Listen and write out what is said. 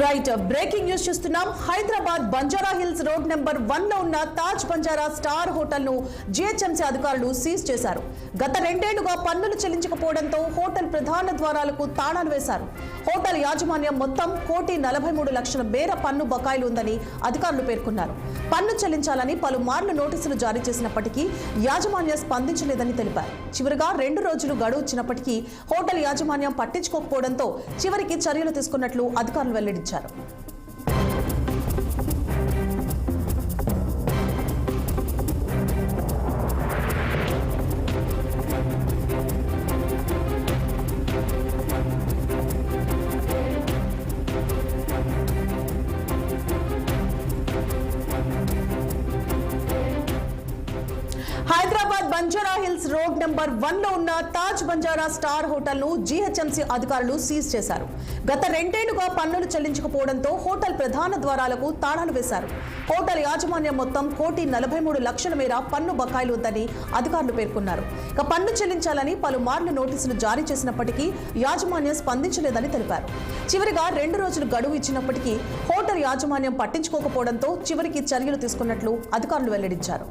Right breaking news చూస్తున్నాం. Hyderabad Banjara hills road number 1 లో ఉన్న తాజ్ బంజారా స్టార్ హోటల్ ను జీహెచ్ఎంసీ అధికారులు సీజ్ చేశారు. గత 2 ఏళ్లుగా పన్నులు చెల్లించకపోవడంతో హోటల్ ప్రధాన ద్వారాలకు తాళాలు వేశారు. హోటల్ యాజమాన్యం మొత్తం 1,43,00,000 మేర పన్ను బకాయిలు ఉందని అధికారులు పేర్కొన్నారు. పన్ను చెల్లించాలని పలుమార్లు నోటీసులు జారీ చేసినప్పటికీ యాజమాన్యం స్పందించలేదని తెలిపారు. చివరిగా 2 రోజులు గడువు ఇచ్చినప్పటికీ హోటల్ యాజమాన్యం పట్టించుకోకపోవడంతో చివరికి చర్యలు తీసుకున్నట్లు అధికారులు వెల్లడించారు. Hyderabad Banjara hills road number 1 లో ఉన్న తాజ్ బంజారా స్టార్ హోటల్ ను జీహెచ్ఎంసీ అధికారులు సీజ్ చేశారు. గత 2 ఏళ్లుగా పన్నులు చెల్లించకపోవడంతో హోటల్ ప్రధాన ద్వారాలకు తాళాలు వేశారు. హోటల్ యాజమాన్యం మొత్తం 1,43,00,000 మేర పన్ను బకాయిలు ఉందని అధికారులు పేర్కొన్నారు. ఇక పన్ను చెల్లించాలని పలుమార్లు నోటీసులు జారీ చేసినప్పటికీ యాజమాన్యం స్పందించలేదని తెలిపారు. చివరిగా 2 రోజులు గడువు ఇచ్చినప్పటికీ హోటల్ యాజమాన్యం పట్టించుకోకపోవడంతో చివరికి చర్యలు తీసుకున్నట్లు అధికారులు వెల్లడించారు.